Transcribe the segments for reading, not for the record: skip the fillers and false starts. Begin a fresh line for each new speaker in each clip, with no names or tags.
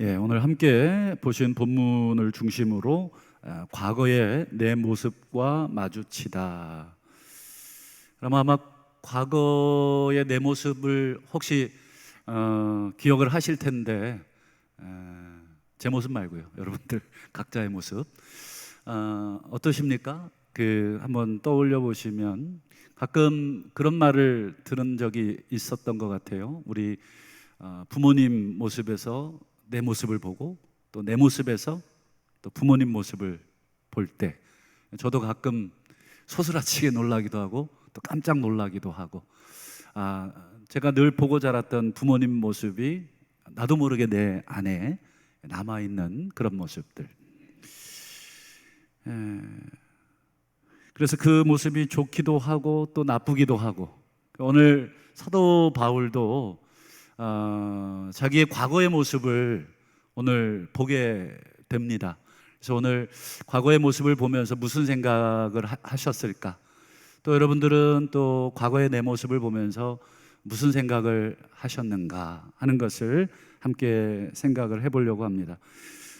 오늘 함께 보신 본문을 중심으로 과거의 내 모습과 마주치다. 그럼 아마 과거의 내 모습을 혹시 기억을 하실 텐데 제 모습 말고요, 여러분들 각자의 모습 어떠십니까? 한번 떠올려 보시면 가끔 그런 말을 들은 적이 있었던 것 같아요. 우리 부모님 모습에서 내 모습을 보고 또 내 모습에서 또 부모님 모습을 볼 때 저도 가끔 소스라치게 놀라기도 하고 또 깜짝 놀라기도 하고, 제가 늘 보고 자랐던 부모님 모습이 나도 모르게 내 안에 남아있는 그런 모습들. 그래서 그 모습이 좋기도 하고 또 나쁘기도 하고, 오늘 사도 바울도 자기의 과거의 모습을 오늘 보게 됩니다. 그래서 오늘 과거의 모습을 보면서 무슨 생각을 하셨을까? 또 여러분들은 또 과거의 내 모습을 보면서 무슨 생각을 하셨는가 하는 것을 함께 생각을 해보려고 합니다.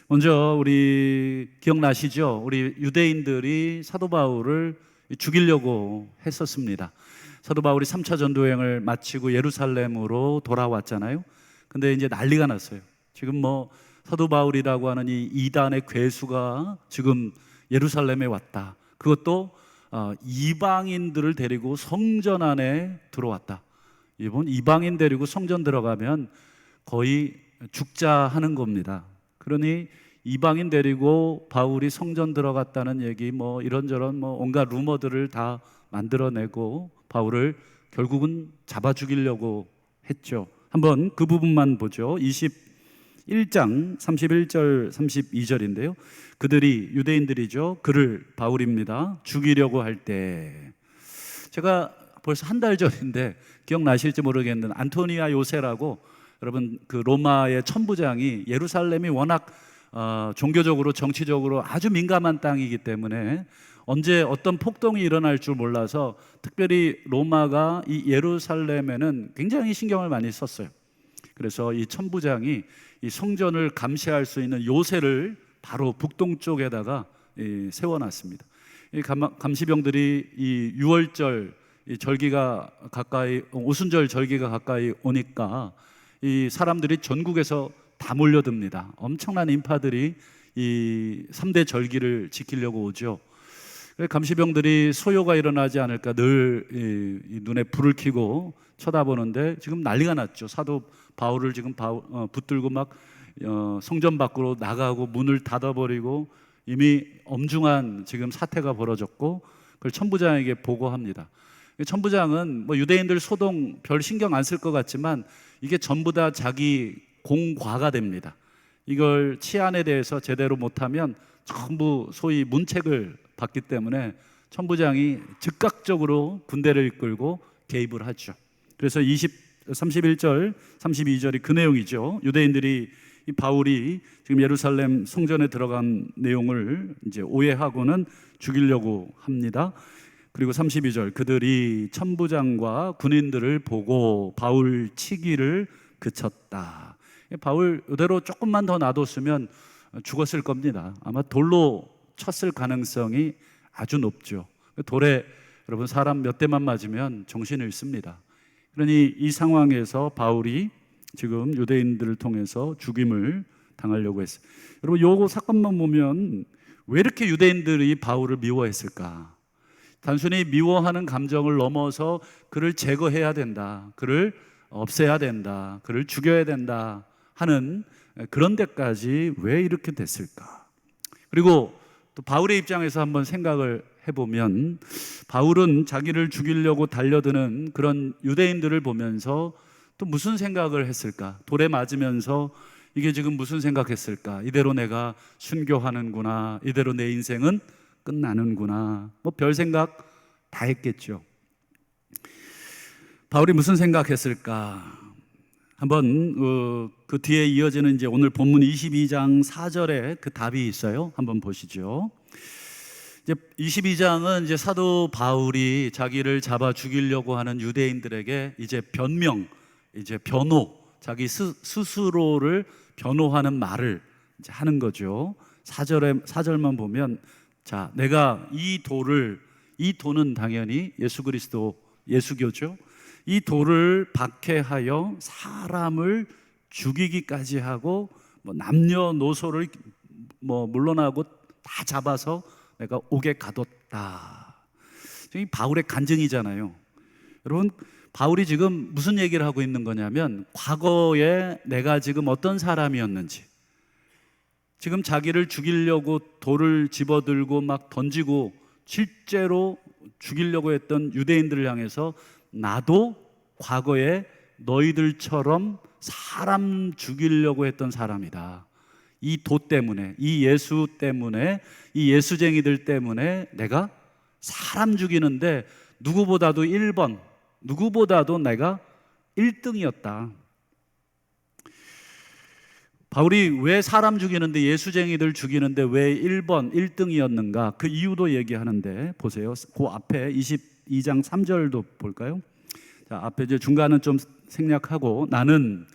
먼저 우리 기억나시죠? 우리 유대인들이 사도 바울을 죽이려고 했었습니다. 사도 바울이 3차 전도여행을 마치고 예루살렘으로 돌아왔잖아요. 근데 이제 난리가 났어요. 지금 사도 바울이라고 하는 이 이단의 괴수가 지금 예루살렘에 왔다. 그것도 이방인들을 데리고 성전 안에 들어왔다. 이번 이방인 데리고 성전 들어가면 거의 죽자 하는 겁니다. 그러니 이방인 데리고 바울이 성전 들어갔다는 얘기 이런저런 온갖 루머들을 다 만들어내고 바울을 결국은 잡아 죽이려고 했죠. 한번 그 부분만 보죠. 21장 31절 32절인데요. 그들이, 유대인들이죠, 그를, 바울입니다, 죽이려고 할 때, 제가 벌써 한 달 전인데 기억나실지 모르겠는데 안토니아 요새라고, 여러분 그 로마의 천부장이, 예루살렘이 워낙 종교적으로 정치적으로 아주 민감한 땅이기 때문에 언제 어떤 폭동이 일어날 줄 몰라서 특별히 로마가 이 예루살렘에는 굉장히 신경을 많이 썼어요. 그래서 이 천부장이 이 성전을 감시할 수 있는 요새를 바로 북동쪽에다가 세워놨습니다. 이 감시병들이 이 6월절 이 절기가 가까이, 오순절 절기가 가까이 오니까 이 사람들이 전국에서 다 몰려듭니다. 엄청난 인파들이 이 3대 절기를 지키려고 오죠. 감시병들이 소요가 일어나지 않을까 늘 이 눈에 불을 켜고 쳐다보는데 지금 난리가 났죠. 사도 바울을 지금 붙들고 막 성전 밖으로 나가고 문을 닫아버리고 이미 엄중한 지금 사태가 벌어졌고, 그걸 천부장에게 보고합니다. 천부장은 유대인들 소동 별 신경 안 쓸 것 같지만 이게 전부 다 자기 공과가 됩니다. 이걸 치안에 대해서 제대로 못하면 전부 소위 문책을 받기 때문에 천부장이 즉각적으로 군대를 이끌고 개입을 하죠. 그래서 31절 32절이 그 내용이죠. 유대인들이 이 바울이 지금 예루살렘 성전에 들어간 내용을 이제 오해하고는 죽이려고 합니다. 그리고 32절, 그들이 천부장과 군인들을 보고 바울 치기를 그쳤다. 바울 이대로 조금만 더 놔뒀으면 죽었을 겁니다. 아마 돌로 쳤을 가능성이 아주 높죠. 돌에 여러분 사람 몇 대만 맞으면 정신을 잃습니다. 그러니 이 상황에서 바울이 지금 유대인들을 통해서 죽임을 당하려고 했어요. 여러분 요거 사건만 보면 왜 이렇게 유대인들이 바울을 미워했을까? 단순히 미워하는 감정을 넘어서 그를 제거해야 된다, 그를 없애야 된다, 그를 죽여야 된다 하는 그런 데까지 왜 이렇게 됐을까? 그리고 또 바울의 입장에서 한번 생각을 해보면 바울은 자기를 죽이려고 달려드는 그런 유대인들을 보면서 또 무슨 생각을 했을까? 돌에 맞으면서 이게 지금 무슨 생각했을까? 이대로 내가 순교하는구나, 이대로 내 인생은 끝나는구나, 별 생각 다 했겠죠. 바울이 무슨 생각했을까? 한번 그 뒤에 이어지는 이제 오늘 본문 22장 4절에 그 답이 있어요. 한번 보시죠. 이제 22장은 이제 사도 바울이 자기를 잡아 죽이려고 하는 유대인들에게 이제 변명, 이제 변호, 자기 스스로를 변호하는 말을 이제 하는 거죠. 4절만 보면, 자, 내가 이 돌은 당연히 예수 그리스도, 예수교죠. 이 돌을 박해하여 사람을 죽이기까지 하고, 남녀노소를 물러나고 다 잡아서 내가 옥에 가뒀다. 이 바울의 간증이잖아요. 여러분, 바울이 지금 무슨 얘기를 하고 있는 거냐면, 과거에 내가 지금 어떤 사람이었는지, 지금 자기를 죽이려고 돌을 집어들고 막 던지고 실제로 죽이려고 했던 유대인들을 향해서, 나도 과거에 너희들처럼 사람 죽이려고 했던 사람이다. 이 도 때문에, 이 예수 때문에, 이 예수쟁이들 때문에 내가 사람 죽이는데 누구보다도 1번, 누구보다도 내가 1등이었다. 바울이 왜 사람 죽이는데, 예수쟁이들 죽이는데 왜 1번, 1등이었는가? 그 이유도 얘기하는데, 보세요. 그 앞에 22장 3절도 볼까요? 자, 앞에 이제 중간은 좀 생략하고, 나는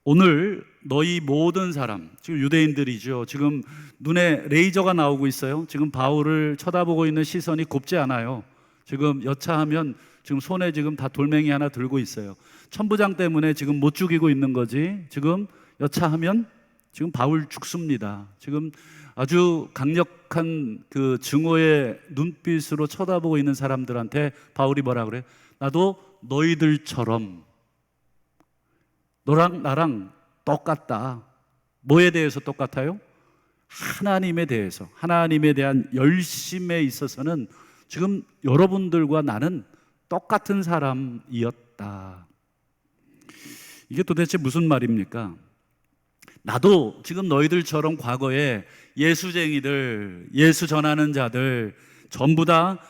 오늘 너희 모든 사람, 지금 유대인들이죠. 지금 눈에 레이저가 나오고 있어요. 지금 바울을 쳐다보고 있는 시선이 곱지 않아요. 지금 여차하면 지금 손에 지금 다 돌멩이 하나 들고 있어요. 천부장 때문에 지금 못 죽이고 있는 거지. 지금 여차하면 지금 바울 죽습니다. 지금 아주 강력한 그 증오의 눈빛으로 쳐다보고 있는 사람들한테 바울이 뭐라 그래? 나도 너희들처럼, 너랑 나랑 똑같다. 뭐에 대해서 똑같아요? 하나님에 대해서, 하나님에 대한 열심에 있어서는 지금 여러분들과 나는 똑같은 사람이었다. 이게 도대체 무슨 말입니까? 나도 지금 너희들처럼 과거에 예수쟁이들, 예수 전하는 자들 전부 다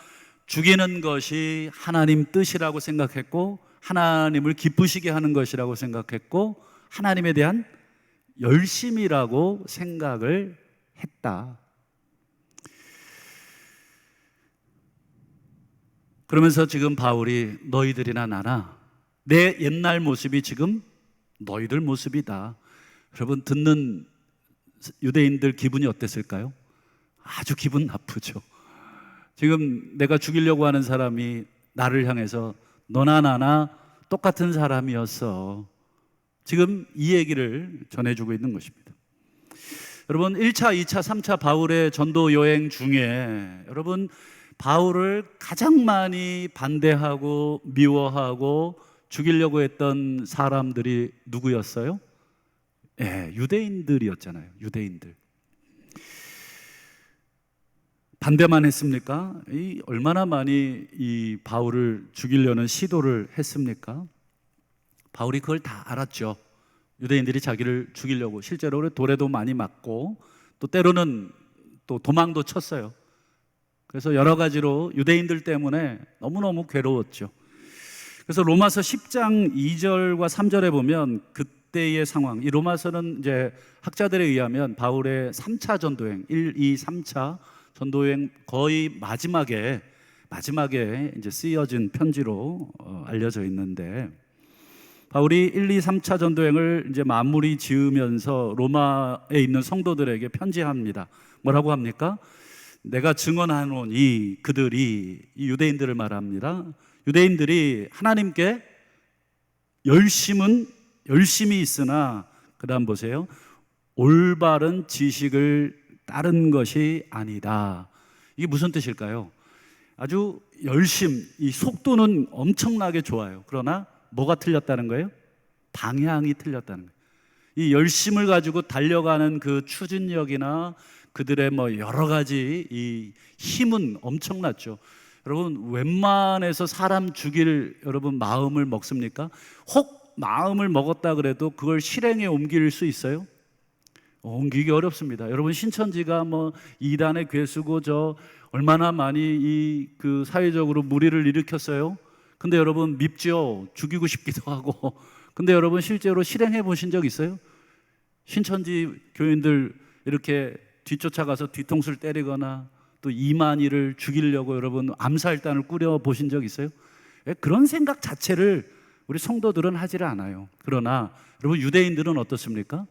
죽이는 것이 하나님 뜻이라고 생각했고, 하나님을 기쁘시게 하는 것이라고 생각했고, 하나님에 대한 열심이라고 생각을 했다. 그러면서 지금 바울이 너희들이나 나나 내 옛날 모습이 지금 너희들 모습이다. 여러분, 듣는 유대인들 기분이 어땠을까요? 아주 기분 나쁘죠. 지금 내가 죽이려고 하는 사람이 나를 향해서 너나 나나 똑같은 사람이었어. 지금 이 얘기를 전해주고 있는 것입니다. 여러분, 1차, 2차, 3차 바울의 전도 여행 중에 여러분, 바울을 가장 많이 반대하고 미워하고 죽이려고 했던 사람들이 누구였어요? 유대인들이었잖아요. 유대인들. 반대만 했습니까? 얼마나 많이 이 바울을 죽이려는 시도를 했습니까? 바울이 그걸 다 알았죠. 유대인들이 자기를 죽이려고 실제로 돌에도 많이 맞고, 또 때로는 또 도망도 쳤어요. 그래서 여러 가지로 유대인들 때문에 너무너무 괴로웠죠. 그래서 로마서 10장 2절과 3절에 보면 그때의 상황, 이 로마서는 이제 학자들에 의하면 바울의 3차 전도행, 1, 2, 3차 전도행 거의 마지막에 이제 쓰여진 편지로 알려져 있는데, 바울이 1, 2, 3차 전도행을 이제 마무리 지으면서 로마에 있는 성도들에게 편지합니다. 뭐라고 합니까? 내가 증언하노니, 그들이, 이 유대인들을 말합니다. 유대인들이 하나님께 열심이 있으나, 그 다음 보세요, 올바른 지식을 따른 것이 아니다. 이게 무슨 뜻일까요? 아주 이 속도는 엄청나게 좋아요. 그러나 뭐가 틀렸다는 거예요? 방향이 틀렸다는 거예요. 이 열심을 가지고 달려가는 그 추진력이나 그들의 여러 가지 이 힘은 엄청났죠. 여러분, 웬만해서 사람 죽일 여러분 마음을 먹습니까? 혹 마음을 먹었다 그래도 그걸 실행에 옮길 수 있어요? 옮기기 어렵습니다. 여러분, 신천지가 이단의 괴수고 얼마나 많이 그 사회적으로 무리를 일으켰어요. 근데 여러분 밉죠. 죽이고 싶기도 하고. 근데 여러분 실제로 실행해 보신 적 있어요? 신천지 교인들 이렇게 뒤쫓아가서 뒤통수를 때리거나 또 이만희를 죽이려고 여러분 암살단을 꾸려 보신 적 있어요? 그런 생각 자체를 우리 성도들은 하지를 않아요. 그러나 여러분, 유대인들은 어떻습니까?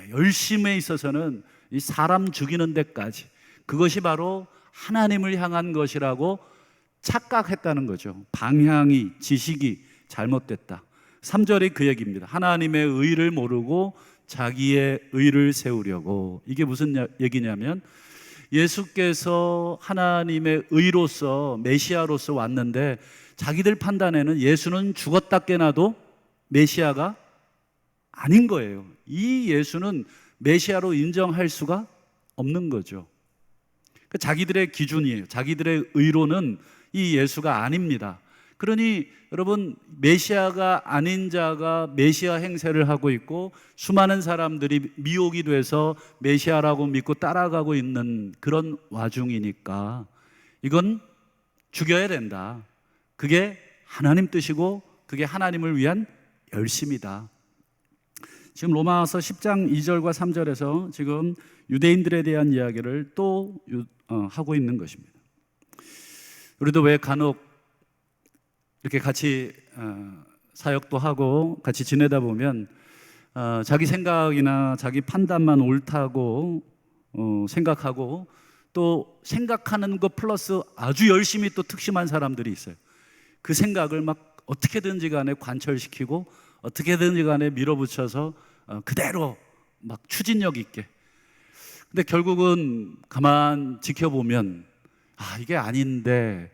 열심에 있어서는 이 사람 죽이는 데까지, 그것이 바로 하나님을 향한 것이라고 착각했다는 거죠. 방향이, 지식이 잘못됐다. 3절이 그 얘기입니다. 하나님의 의를 모르고 자기의 의를 세우려고. 이게 무슨 얘기냐면, 예수께서 하나님의 의로서, 메시아로서 왔는데 자기들 판단에는 예수는 죽었다 깨나도 메시아가 아닌 거예요. 이 예수는 메시아로 인정할 수가 없는 거죠. 자기들의 기준이에요. 자기들의 의로는 이 예수가 아닙니다. 그러니 여러분, 메시아가 아닌 자가 메시아 행세를 하고 있고 수많은 사람들이 미혹이 돼서 메시아라고 믿고 따라가고 있는 그런 와중이니까 이건 죽여야 된다. 그게 하나님 뜻이고 그게 하나님을 위한 열심이다. 지금 로마서 10장 2절과 3절에서 지금 유대인들에 대한 이야기를 또 하고 있는 것입니다. 우리도 왜 간혹 이렇게 같이 사역도 하고 같이 지내다 보면 자기 생각이나 자기 판단만 옳다고 생각하고, 또 생각하는 것 플러스 아주 열심히 또 특심한 사람들이 있어요. 그 생각을 막 어떻게든지 간에 관철시키고 어떻게든지 간에 밀어붙여서 그대로 막 추진력 있게. 근데 결국은 가만 지켜보면 이게 아닌데,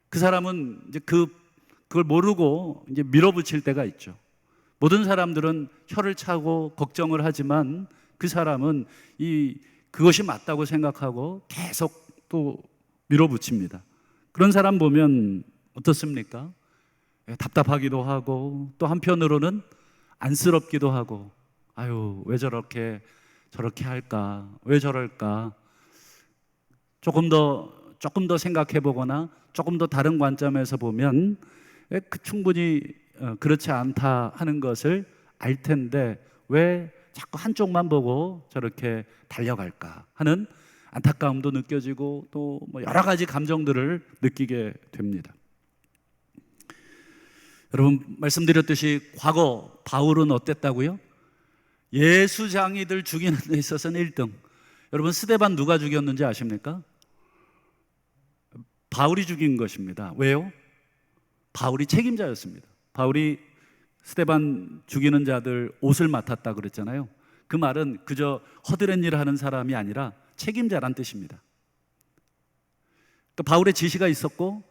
그 사람은 이제 그걸 모르고 이제 밀어붙일 때가 있죠. 모든 사람들은 혀를 차고 걱정을 하지만 그 사람은 그것이 맞다고 생각하고 계속 또 밀어붙입니다. 그런 사람 보면 어떻습니까? 답답하기도 하고, 또 한편으로는 안쓰럽기도 하고, 아유, 왜 저렇게 할까? 왜 저럴까? 조금 더 생각해 보거나 조금 더 다른 관점에서 보면 충분히 그렇지 않다 하는 것을 알 텐데 왜 자꾸 한쪽만 보고 저렇게 달려갈까 하는 안타까움도 느껴지고 또 여러 가지 감정들을 느끼게 됩니다. 여러분, 말씀드렸듯이 과거 바울은 어땠다고요? 예수장이들 죽이는 데 있어서는 1등. 여러분, 스데반 누가 죽였는지 아십니까? 바울이 죽인 것입니다. 왜요? 바울이 책임자였습니다. 바울이 스데반 죽이는 자들 옷을 맡았다 그랬잖아요. 그 말은 그저 허드렛 일을 하는 사람이 아니라 책임자란 뜻입니다. 그러니까 바울의 지시가 있었고,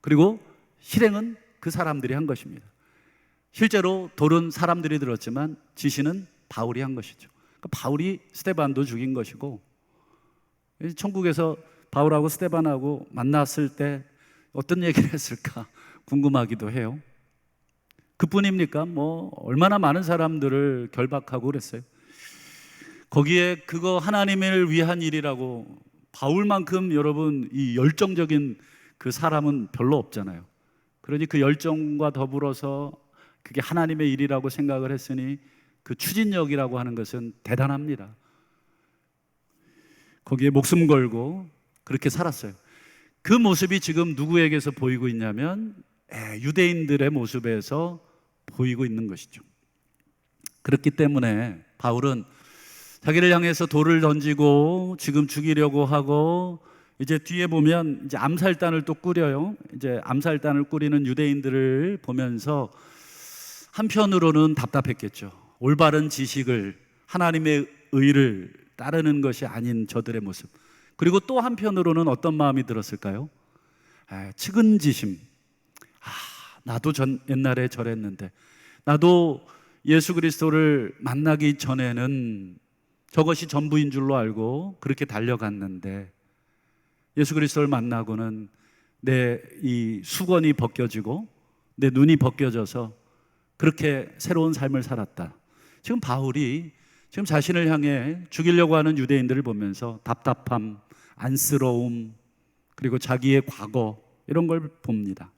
그리고 실행은 그 사람들이 한 것입니다. 실제로 돌은 사람들이 들었지만 지시는 바울이 한 것이죠. 그러니까 바울이 스데반도 죽인 것이고, 천국에서 바울하고 스데반하고 만났을 때 어떤 얘기를 했을까 궁금하기도 해요. 그뿐입니까? 얼마나 많은 사람들을 결박하고 그랬어요. 거기에 그거 하나님을 위한 일이라고, 바울만큼 여러분 이 열정적인 그 사람은 별로 없잖아요. 그러니 그 열정과 더불어서 그게 하나님의 일이라고 생각을 했으니 그 추진력이라고 하는 것은 대단합니다. 거기에 목숨 걸고 그렇게 살았어요. 그 모습이 지금 누구에게서 보이고 있냐면 유대인들의 모습에서 보이고 있는 것이죠. 그렇기 때문에 바울은 자기를 향해서 돌을 던지고 지금 죽이려고 하고, 이제 뒤에 보면 이제 암살단을 또 꾸려요. 이제 암살단을 꾸리는 유대인들을 보면서 한편으로는 답답했겠죠. 올바른 지식을, 하나님의 의를 따르는 것이 아닌 저들의 모습. 그리고 또 한편으로는 어떤 마음이 들었을까요? 측은지심. 나도 옛날에 저랬는데, 나도 예수 그리스도를 만나기 전에는 저것이 전부인 줄로 알고 그렇게 달려갔는데, 예수 그리스도를 만나고는 내 이 수건이 벗겨지고 내 눈이 벗겨져서 그렇게 새로운 삶을 살았다. 지금 바울이 지금 자신을 향해 죽이려고 하는 유대인들을 보면서 답답함, 안쓰러움, 그리고 자기의 과거, 이런 걸 봅니다.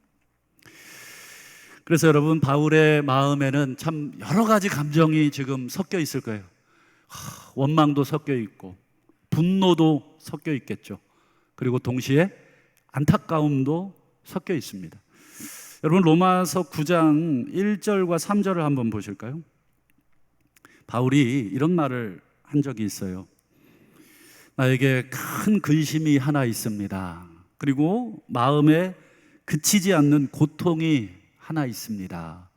그래서 여러분, 바울의 마음에는 참 여러 가지 감정이 지금 섞여 있을 거예요. 원망도 섞여 있고 분노도 섞여 있겠죠. 그리고 동시에 안타까움도 섞여 있습니다. 여러분, 로마서 9장 1절과 3절을 한번 보실까요? 바울이 이런 말을 한 적이 있어요. 나에게 큰 근심이 하나 있습니다. 그리고 마음에 그치지 않는 고통이 하나 있습니다.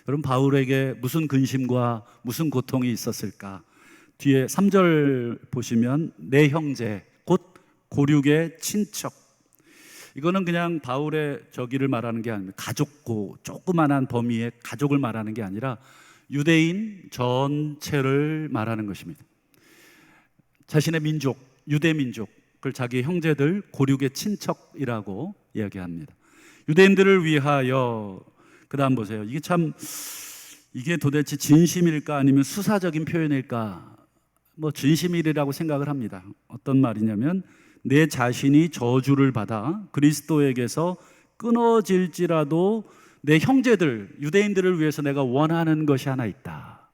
여러분, 바울에게 무슨 근심과 무슨 고통이 있었을까? 뒤에 3절 보시면 내 형제 곧 고륙의 친척, 이거는 그냥 바울의 저기를 말하는 게 아닙니다. 가족고 조그만한 범위의 가족을 말하는 게 아니라 유대인 전체를 말하는 것입니다. 자신의 민족, 유대 민족을 자기 형제들 고륙의 친척이라고 이야기합니다. 유대인들을 위하여, 그 다음 보세요. 이게 도대체 진심일까 아니면 수사적인 표현일까? 진심이라고 생각을 합니다. 어떤 말이냐면 내 자신이 저주를 받아 그리스도에게서 끊어질지라도 내 형제들, 유대인들을 위해서 내가 원하는 것이 하나 있다.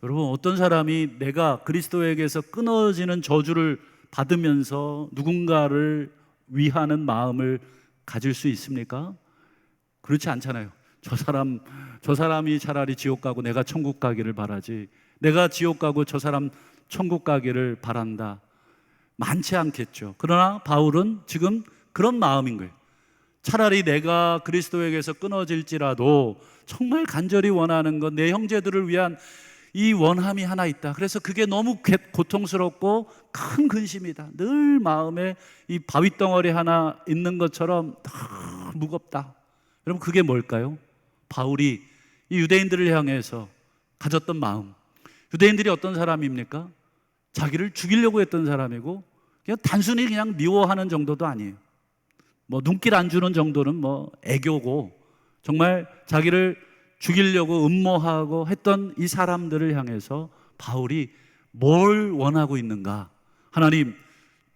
여러분, 어떤 사람이 내가 그리스도에게서 끊어지는 저주를 받으면서 누군가를 위하는 마음을 가질 수 있습니까? 그렇지 않잖아요. 저 사람이 차라리 지옥 가고 내가 천국 가기를 바라지, 내가 지옥 가고 저 사람 천국 가기를 바란다, 많지 않겠죠. 그러나 바울은 지금 그런 마음인 거예요. 차라리 내가 그리스도에게서 끊어질지라도 정말 간절히 원하는 건 내 형제들을 위한 이 원함이 하나 있다. 그래서 그게 너무 고통스럽고 큰 근심이다. 늘 마음에 이 바위덩어리 하나 있는 것처럼 무겁다. 여러분, 그게 뭘까요? 바울이 이 유대인들을 향해서 가졌던 마음. 유대인들이 어떤 사람입니까? 자기를 죽이려고 했던 사람이고, 그냥 단순히 그냥 미워하는 정도도 아니에요. 눈길 안 주는 정도는 애교고, 정말 자기를 죽이려고 음모하고 했던 이 사람들을 향해서 바울이 뭘 원하고 있는가? 하나님,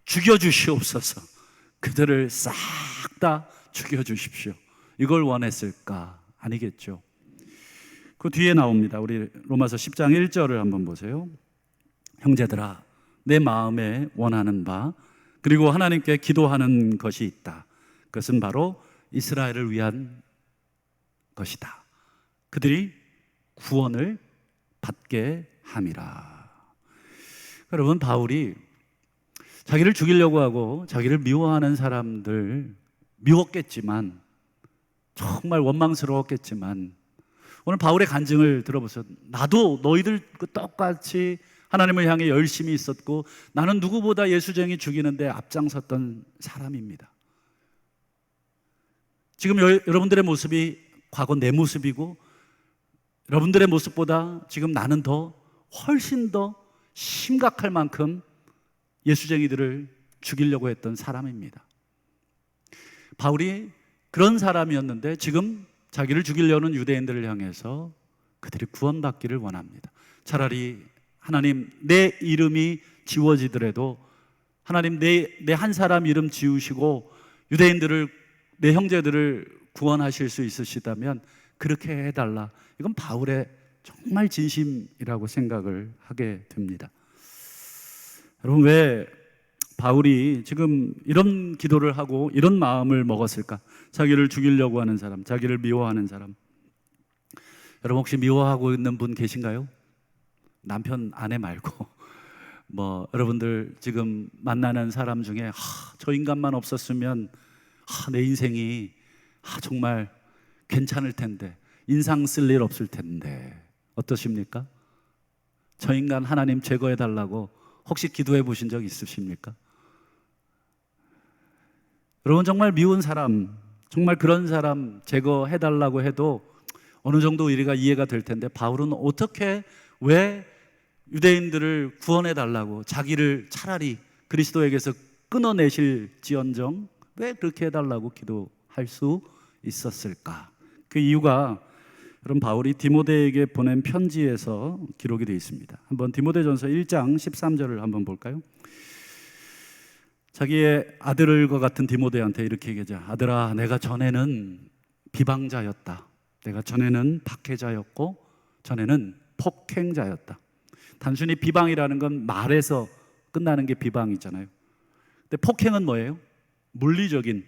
죽여주시옵소서. 그들을 싹 다 죽여주십시오. 이걸 원했을까? 아니겠죠. 그 뒤에 나옵니다. 우리 로마서 10장 1절을 한번 보세요. 형제들아, 내 마음에 원하는 바 그리고 하나님께 기도하는 것이 있다. 그것은 바로 이스라엘을 위한 것이다. 그들이 구원을 받게 함이라. 여러분, 바울이 자기를 죽이려고 하고 자기를 미워하는 사람들 미웠겠지만, 정말 원망스러웠겠지만, 오늘 바울의 간증을 들어보세요. 나도 너희들 똑같이 하나님을 향해 열심히 있었고, 나는 누구보다 예수쟁이 죽이는데 앞장섰던 사람입니다. 지금 여러분들의 모습이 과거 내 모습이고, 여러분들의 모습보다 지금 나는 훨씬 더 심각할 만큼 예수쟁이들을 죽이려고 했던 사람입니다. 바울이 그런 사람이었는데 지금 자기를 죽이려는 유대인들을 향해서 그들이 구원받기를 원합니다. 차라리 하나님, 내 이름이 지워지더라도 하나님, 내 한 사람 이름 지우시고 유대인들을, 내 형제들을 구원하실 수 있으시다면 그렇게 해달라. 이건 바울의 정말 진심이라고 생각을 하게 됩니다. 여러분, 왜 바울이 지금 이런 기도를 하고 이런 마음을 먹었을까? 자기를 죽이려고 하는 사람, 자기를 미워하는 사람. 여러분, 혹시 미워하고 있는 분 계신가요? 남편, 아내 말고 여러분들 지금 만나는 사람 중에 저 인간만 없었으면 내 인생이 정말 괜찮을 텐데, 인상 쓸 일 없을 텐데, 어떠십니까? 저 인간 하나님 제거해 달라고 혹시 기도해 보신 적 있으십니까? 여러분, 정말 미운 사람, 정말 그런 사람 제거해 달라고 해도 어느 정도 우리가 이해가 될 텐데, 바울은 어떻게, 왜 유대인들을 구원해 달라고 자기를 차라리 그리스도에게서 끊어내실지언정 왜 그렇게 해달라고 기도할 수 있었을까? 그 이유가 여러분, 바울이 디모데에게 보낸 편지에서 기록이 되어 있습니다. 한번 디모데전서 1장 13절을 한번 볼까요? 자기의 아들과 같은 디모데한테 이렇게 얘기하죠. 아들아, 내가 전에는 비방자였다. 내가 전에는 박해자였고 전에는 폭행자였다. 단순히 비방이라는 건 말에서 끝나는 게 비방이잖아요. 근데 폭행은 뭐예요? 물리적인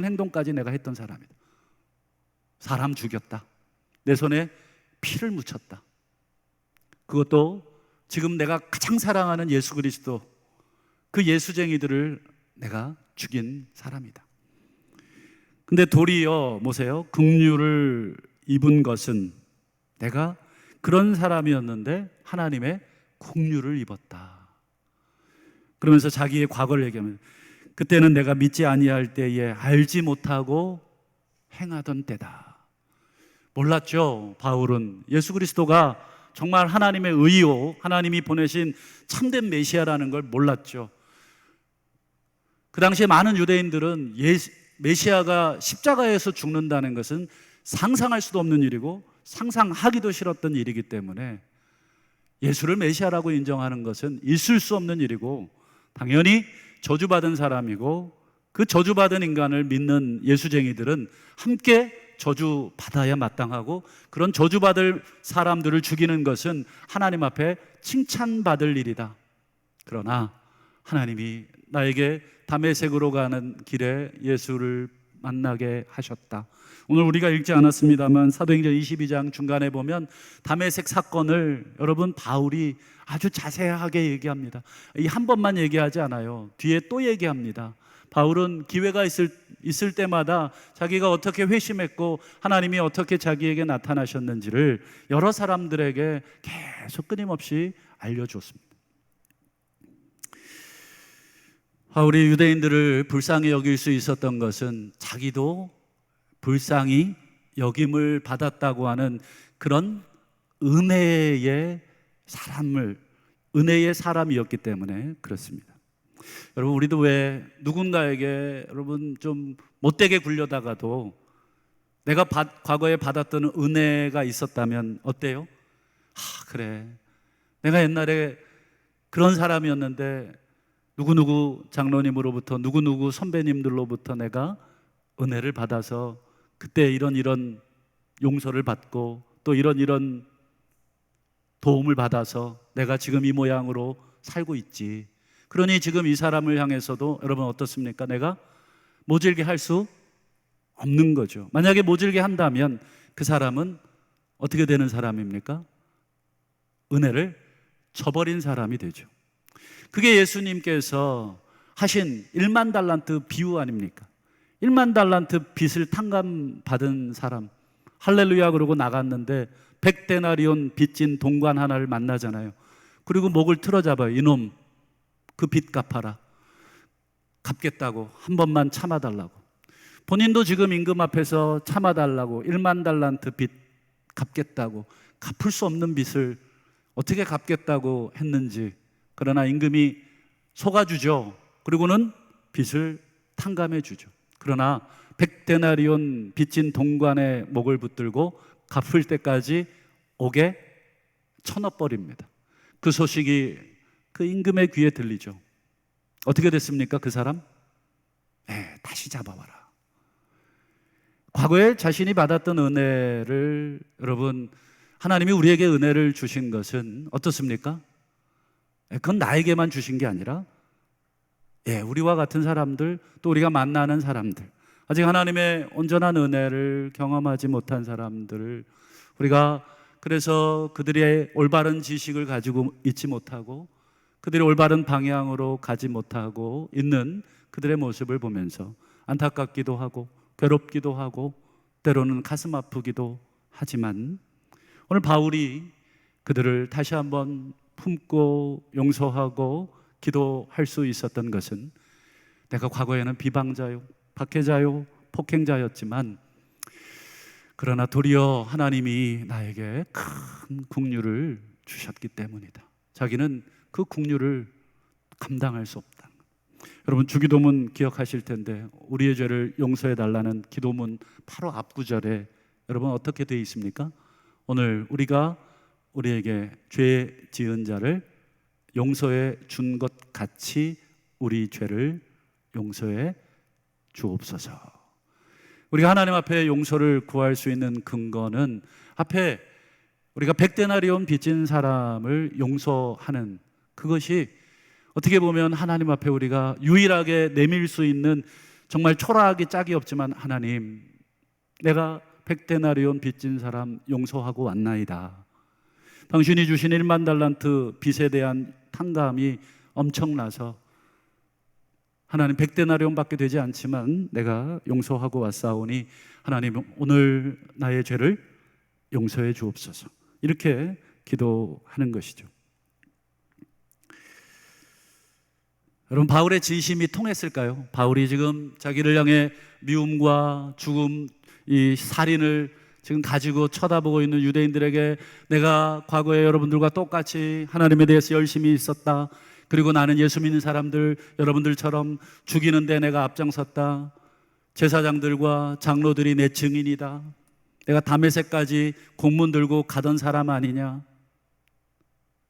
행동까지 내가 했던 사람이다. 사람 죽였다. 내 손에 피를 묻혔다. 그것도 지금 내가 가장 사랑하는 예수 그리스도, 그 예수쟁이들을 내가 죽인 사람이다. 근데 도리어 뭐세요? 긍휼을 입은 것은 내가 그런 사람이었는데 하나님의 긍휼을 입었다. 그러면서 자기의 과거를 얘기하면, 그때는 내가 믿지 아니할 때에 알지 못하고 행하던 때다. 몰랐죠. 바울은 예수 그리스도가 정말 하나님의 의요, 하나님이 보내신 참된 메시아라는 걸 몰랐죠. 그 당시에 많은 유대인들은 메시아가 십자가에서 죽는다는 것은 상상할 수도 없는 일이고 상상하기도 싫었던 일이기 때문에 예수를 메시아라고 인정하는 것은 있을 수 없는 일이고, 당연히 저주받은 사람이고, 그 저주받은 인간을 믿는 예수쟁이들은 함께 저주받아야 마땅하고, 그런 저주받을 사람들을 죽이는 것은 하나님 앞에 칭찬받을 일이다. 그러나 하나님이 나에게 다메섹으로 가는 길에 예수를 만나게 하셨다. 오늘 우리가 읽지 않았습니다만 사도행전 22장 중간에 보면 다메섹 사건을 여러분 바울이 아주 자세하게 얘기합니다. 이 한 번만 얘기하지 않아요. 뒤에 또 얘기합니다. 바울은 기회가 있을 때마다 자기가 어떻게 회심했고 하나님이 어떻게 자기에게 나타나셨는지를 여러 사람들에게 계속 끊임없이 알려주었습니다. 바울이 유대인들을 불쌍히 여길 수 있었던 것은 자기도 불쌍히 여김을 받았다고 하는 그런 은혜의 사람이었기 때문에 그렇습니다. 여러분, 우리도 왜 누군가에게 여러분 좀 못되게 굴려다가도 내가 과거에 받았던 은혜가 있었다면 어때요? 그래, 내가 옛날에 그런 사람이었는데 누구누구 장로님으로부터, 누구누구 선배님들로부터 내가 은혜를 받아서 그때 이런 용서를 받고 또 이런 도움을 받아서 내가 지금 이 모양으로 살고 있지. 그러니 지금 이 사람을 향해서도 여러분 어떻습니까? 내가 모질게 할 수 없는 거죠. 만약에 모질게 한다면 그 사람은 어떻게 되는 사람입니까? 은혜를 저버린 사람이 되죠. 그게 예수님께서 하신 1만 달란트 비유 아닙니까? 1만 달란트 빚을 탕감받은 사람, 할렐루야 그러고 나갔는데 100데나리온 빚진 동관 하나를 만나잖아요. 그리고 목을 틀어잡아요. 이놈, 그 빚 갚아라. 갚겠다고, 한 번만 참아달라고. 본인도 지금 임금 앞에서 참아달라고 1만 달란트 빚 갚겠다고, 갚을 수 없는 빚을 어떻게 갚겠다고 했는지. 그러나 임금이 속아주죠. 그리고는 빚을 탕감해 주죠. 그러나 100데나리온 빚진 동관의 목을 붙들고 갚을 때까지 옥에 쳐넣어버립니다. 그 소식이 그 임금의 귀에 들리죠. 어떻게 됐습니까? 그 사람? 다시 잡아와라. 과거에 자신이 받았던 은혜를, 여러분, 하나님이 우리에게 은혜를 주신 것은 어떻습니까? 그건 나에게만 주신 게 아니라 우리와 같은 사람들, 또 우리가 만나는 사람들, 아직 하나님의 온전한 은혜를 경험하지 못한 사람들을 우리가, 그래서 그들의 올바른 지식을 가지고 있지 못하고 그들이 올바른 방향으로 가지 못하고 있는 그들의 모습을 보면서 안타깝기도 하고 괴롭기도 하고 때로는 가슴 아프기도 하지만, 오늘 바울이 그들을 다시 한번 품고 용서하고 기도할 수 있었던 것은, 내가 과거에는 비방자요, 박해자요, 폭행자였지만 그러나 도리어 하나님이 나에게 큰 긍휼을 주셨기 때문이다. 자기는 그 긍휼을 감당할 수 없다. 여러분, 주기도문 기억하실 텐데 우리의 죄를 용서해 달라는 기도문 바로 앞구절에 여러분 어떻게 되어 있습니까? 오늘 우리가 우리에게 죄 지은 자를 용서해 준 것 같이 우리 죄를 용서해 주옵소서. 우리가 하나님 앞에 용서를 구할 수 있는 근거는, 앞에 우리가 100데나리온 빚진 사람을 용서하는 그것이 어떻게 보면 하나님 앞에 우리가 유일하게 내밀 수 있는, 정말 초라하기 짝이 없지만, 하나님, 내가 100데나리온 빚진 사람 용서하고 왔나이다. 당신이 주신 1만 달란트 빚에 대한 탕감이 엄청나서 하나님 100데나리온 밖에 되지 않지만 내가 용서하고 왔사오니 하나님 오늘 나의 죄를 용서해 주옵소서. 이렇게 기도하는 것이죠. 여러분, 바울의 진심이 통했을까요? 바울이 지금 자기를 향해 미움과 죽음, 이 살인을 지금 가지고 쳐다보고 있는 유대인들에게 내가 과거에 여러분들과 똑같이 하나님에 대해서 열심히 있었다, 그리고 나는 예수 믿는 사람들 여러분들처럼 죽이는데 내가 앞장섰다, 제사장들과 장로들이 내 증인이다, 내가 다메섹까지 공문 들고 가던 사람 아니냐,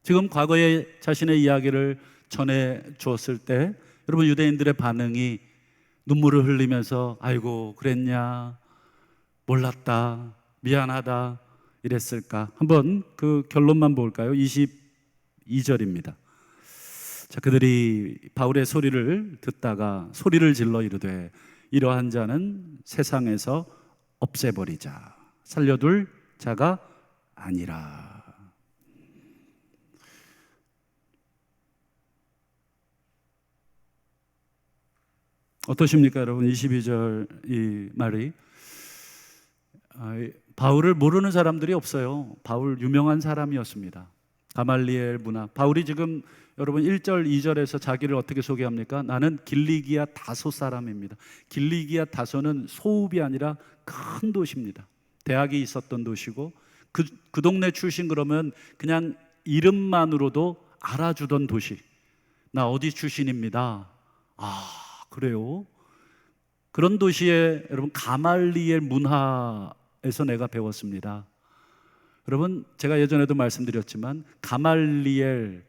지금 과거의 자신의 이야기를 전해 주었을 때 여러분 유대인들의 반응이 눈물을 흘리면서 아이고 그랬냐, 몰랐다, 미안하다 이랬을까? 한번 그 결론만 볼까요? 22절입니다. 자, 그들이 바울의 소리를 듣다가 소리를 질러 이르되 이러한 자는 세상에서 없애버리자, 살려둘 자가 아니라. 어떠십니까 여러분? 22절 이 말이 바울을 모르는 사람들이 없어요. 바울 유명한 사람이었습니다. 가말리엘 문화. 바울이 지금 여러분 1절 2절에서 자기를 어떻게 소개합니까? 나는 길리기아 다소 사람입니다. 길리기아 다소는 소읍이 아니라 큰 도시입니다. 대학이 있었던 도시고 그 동네 출신 그러면 그냥 이름만으로도 알아주던 도시. 나 어디 출신입니다. 아, 그래요? 그런 도시에 여러분 가말리엘 문화에서 내가 배웠습니다. 여러분 제가 예전에도 말씀드렸지만 가말리엘,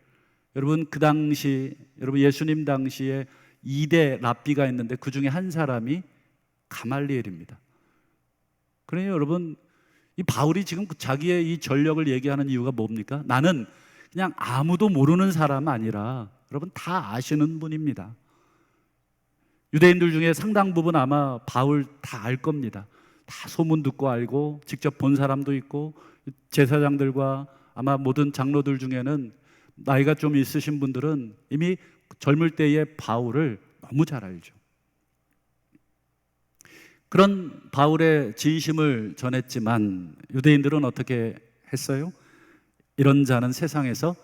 여러분 그 당시 여러분 예수님 당시에 2대 랍비가 있는데 그 중에 한 사람이 가말리엘입니다. 그러니 여러분 이 바울이 지금 자기의 이 전력을 얘기하는 이유가 뭡니까? 나는 그냥 아무도 모르는 사람 아니라 여러분 다 아시는 분입니다. 유대인들 중에 상당 부분 아마 바울 다 알 겁니다. 다 소문 듣고 알고 직접 본 사람도 있고 제사장들과 아마 모든 장로들 중에는 나이가 좀 있으신 분들은 이미 젊을 때의 바울을 너무 잘 알죠. 그런 바울의 진심을 전했지만 유대인들은 어떻게 했어요? 이런 자는 세상에서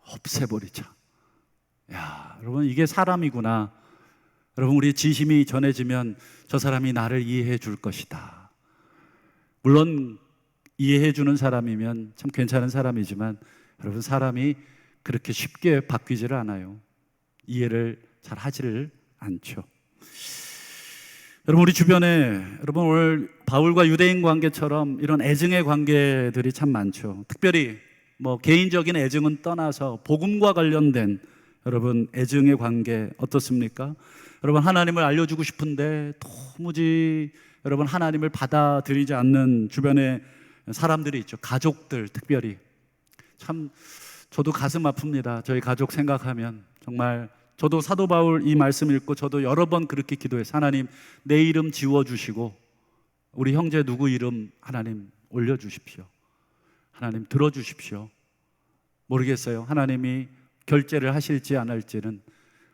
없애버리자. 야, 여러분 이게 사람이구나. 여러분 우리 진심이 전해지면 저 사람이 나를 이해해 줄 것이다. 물론 이해해 주는 사람이면 참 괜찮은 사람이지만 여러분 사람이 그렇게 쉽게 바뀌지를 않아요. 이해를 잘 하지를 않죠. 여러분 우리 주변에 여러분 오늘 바울과 유대인 관계처럼 이런 애증의 관계들이 참 많죠. 특별히 뭐 개인적인 애증은 떠나서 복음과 관련된 여러분 애증의 관계 어떻습니까? 여러분 하나님을 알려주고 싶은데 도무지 여러분 하나님을 받아들이지 않는 주변에 사람들이 있죠. 가족들 특별히 참 저도 가슴 아픕니다. 저희 가족 생각하면 정말 저도 사도 바울 이 말씀 읽고 저도 여러 번 그렇게 기도해서 하나님 내 이름 지워주시고 우리 형제 누구 이름 하나님 올려주십시오. 하나님 들어주십시오. 모르겠어요. 하나님이 결제를 하실지 안 할지는.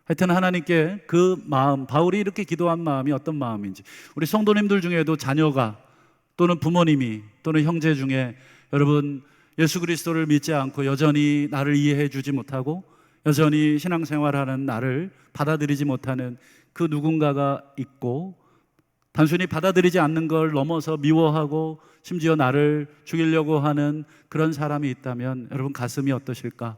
하여튼 하나님께 그 마음, 바울이 이렇게 기도한 마음이 어떤 마음인지, 우리 성도님들 중에도 자녀가 또는 부모님이 또는 형제 중에 여러분 예수 그리스도를 믿지 않고 여전히 나를 이해해 주지 못하고 여전히 신앙생활하는 나를 받아들이지 못하는 그 누군가가 있고 단순히 받아들이지 않는 걸 넘어서 미워하고 심지어 나를 죽이려고 하는 그런 사람이 있다면 여러분 가슴이 어떠실까?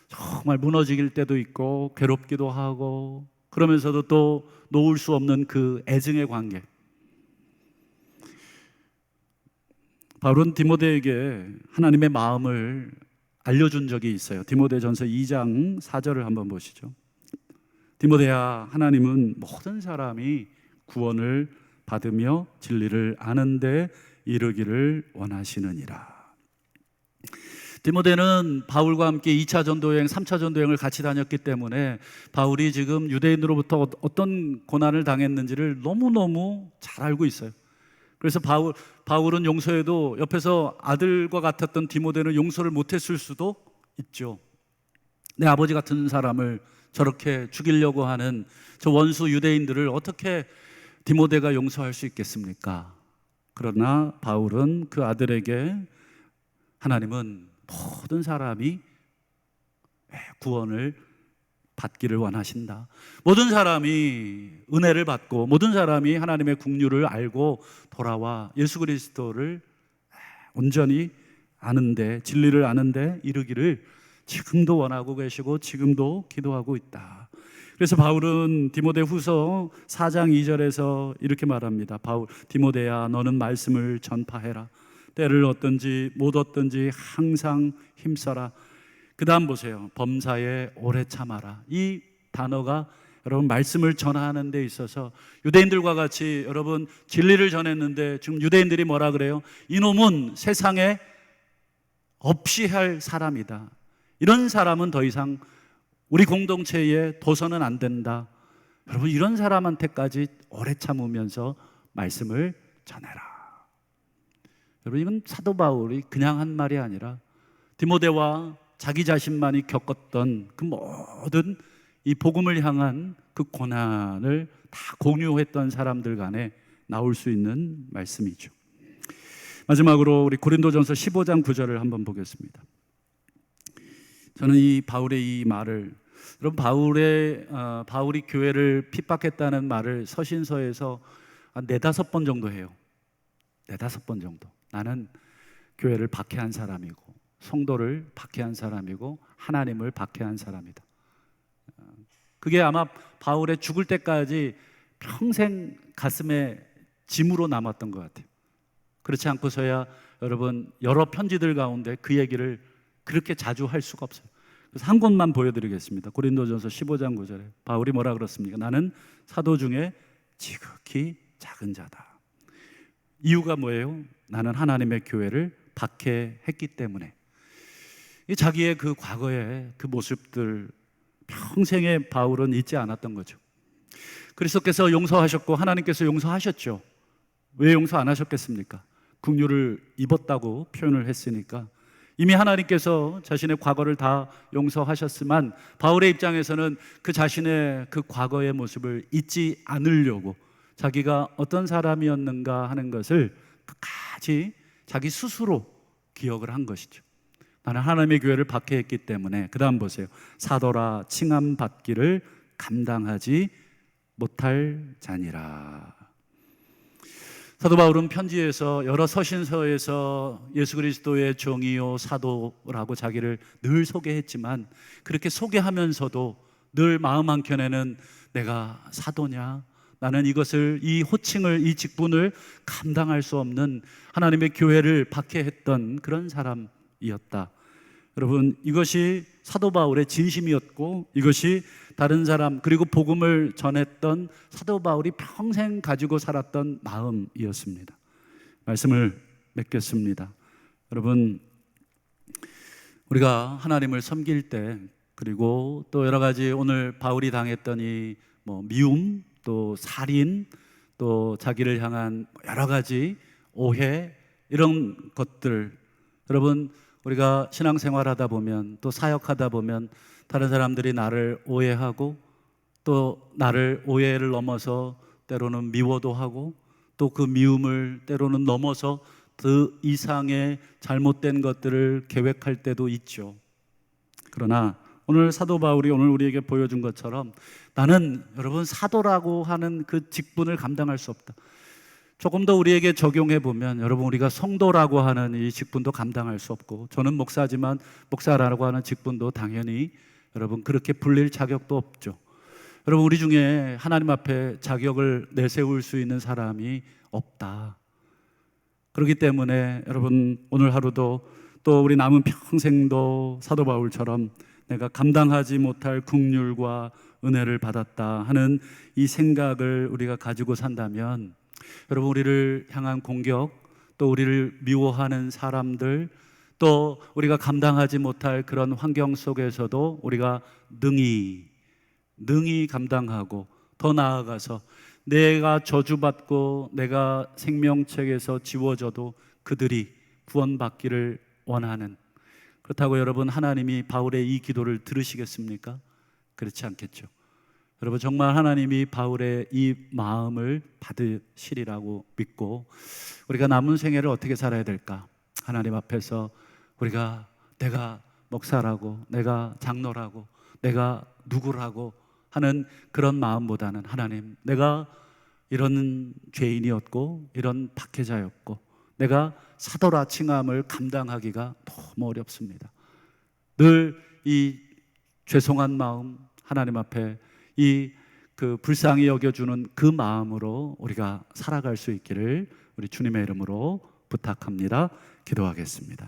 정말 무너질 때도 있고 괴롭기도 하고 그러면서도 또 놓을 수 없는 그 애증의 관계. 바울은 디모데에게 하나님의 마음을 알려준 적이 있어요. 디모데전서 2장 4절을 한번 보시죠. 디모데야, 하나님은 모든 사람이 구원을 받으며 진리를 아는 데 이르기를 원하시느니라. 디모데는 바울과 함께 2차 전도여행, 3차 전도여행을 같이 다녔기 때문에 바울이 지금 유대인으로부터 어떤 고난을 당했는지를 너무너무 잘 알고 있어요. 그래서 바울은 용서해도 옆에서 아들과 같았던 디모데는 용서를 못했을 수도 있죠. 내 아버지 같은 사람을 저렇게 죽이려고 하는 저 원수 유대인들을 어떻게 디모데가 용서할 수 있겠습니까? 그러나 바울은 그 아들에게 하나님은 모든 사람이 구원을 받기를 원하신다. 모든 사람이 은혜를 받고 모든 사람이 하나님의 긍휼을 알고 돌아와 예수 그리스도를 온전히 아는데, 진리를 아는데 이르기를 지금도 원하고 계시고 지금도 기도하고 있다. 그래서 바울은 디모데후서 4장 2절에서 이렇게 말합니다. 디모데야, 너는 말씀을 전파해라. 때를 얻든지 못 얻든지 항상 힘써라. 그 다음 보세요. 범사에 오래 참아라. 이 단어가 여러분 말씀을 전하는 데 있어서 유대인들과 같이 여러분 진리를 전했는데 지금 유대인들이 뭐라 그래요? 이놈은 세상에 없이 할 사람이다. 이런 사람은 더 이상 우리 공동체에 둬서는 안 된다. 여러분 이런 사람한테까지 오래 참으면서 말씀을 전해라. 여러분 이건 사도 바울이 그냥 한 말이 아니라 디모데와 자기 자신만이 겪었던 그 모든 이 복음을 향한 그 고난을 다 공유했던 사람들 간에 나올 수 있는 말씀이죠. 마지막으로 우리 고린도전서 15장 9절을 한번 보겠습니다. 저는 이 바울의 이 말을, 여러분 바울이 교회를 핍박했다는 말을 서신서에서 한 4-5번 정도 해요. 4-5번 정도. 나는 교회를 박해한 사람이고 성도를 박해한 사람이고 하나님을 박해한 사람이다. 그게 아마 바울의 죽을 때까지 평생 가슴에 짐으로 남았던 것 같아요. 그렇지 않고서야 여러분 여러 편지들 가운데 그 얘기를 그렇게 자주 할 수가 없어요. 그래서 한 곳만 보여드리겠습니다. 고린도전서 15장 9절에 바울이 뭐라 그렇습니까? 나는 사도 중에 지극히 작은 자다. 이유가 뭐예요? 나는 하나님의 교회를 박해했기 때문에. 자기의 그 과거의 그 모습들 평생에 바울은 잊지 않았던 거죠. 그리스도께서 용서하셨고 하나님께서 용서하셨죠. 왜 용서 안 하셨겠습니까? 긍휼을 입었다고 표현을 했으니까. 이미 하나님께서 자신의 과거를 다 용서하셨지만 바울의 입장에서는 그 자신의 그 과거의 모습을 잊지 않으려고 자기가 어떤 사람이었는가 하는 것을 끝까지 자기 스스로 기억을 한 것이죠. 나는 하나님의 교회를 박해했기 때문에. 그 다음 보세요. 사도라 칭함 받기를 감당하지 못할 자니라. 사도 바울은 편지에서 여러 서신서에서 예수 그리스도의 종이요 사도라고 자기를 늘 소개했지만 그렇게 소개하면서도 늘 마음 한켠에는 내가 사도냐? 나는 이 호칭을, 이 직분을 감당할 수 없는 하나님의 교회를 박해했던 그런 사람이었다. 여러분 이것이 사도 바울의 진심이었고 이것이 다른 사람 그리고 복음을 전했던 사도 바울이 평생 가지고 살았던 마음이었습니다. 말씀을 맺겠습니다. 여러분 우리가 하나님을 섬길 때 그리고 또 여러 가지 오늘 바울이 당했던 이 미움 또 살인 또 자기를 향한 여러 가지 오해 이런 것들 여러분 우리가 신앙생활하다 보면 또 사역하다 보면 다른 사람들이 나를 오해하고 또 나를 오해를 넘어서 때로는 미워도 하고 또 그 미움을 때로는 넘어서 그 이상의 잘못된 것들을 계획할 때도 있죠. 그러나 오늘 사도 바울이 오늘 우리에게 보여준 것처럼 나는 여러분 사도라고 하는 그 직분을 감당할 수 없다. 조금 더 우리에게 적용해 보면 여러분 우리가 성도라고 하는 이 직분도 감당할 수 없고 저는 목사지만 목사라고 하는 직분도 당연히 여러분 그렇게 불릴 자격도 없죠. 여러분 우리 중에 하나님 앞에 자격을 내세울 수 있는 사람이 없다. 그렇기 때문에 여러분 오늘 하루도 또 우리 남은 평생도 사도 바울처럼 내가 감당하지 못할 긍휼과 은혜를 받았다 하는 이 생각을 우리가 가지고 산다면 여러분 우리를 향한 공격 또 우리를 미워하는 사람들 또 우리가 감당하지 못할 그런 환경 속에서도 우리가 능히 감당하고 더 나아가서 내가 저주받고 내가 생명책에서 지워져도 그들이 구원받기를 원하는, 그렇다고 여러분 하나님이 바울의 이 기도를 들으시겠습니까? 그렇지 않겠죠. 여러분 정말 하나님이 바울의 이 마음을 받으시리라고 믿고 우리가 남은 생애를 어떻게 살아야 될까? 하나님 앞에서 우리가 내가 목사라고, 내가 장로라고, 내가 누구라고 하는 그런 마음보다는 하나님, 내가 이런 죄인이었고 이런 박해자였고 내가 사도라 칭함을 감당하기가 너무 어렵습니다. 늘 이 죄송한 마음, 하나님 앞에 이 그 불쌍히 여겨주는 그 마음으로 우리가 살아갈 수 있기를 우리 주님의 이름으로 부탁합니다. 기도하겠습니다.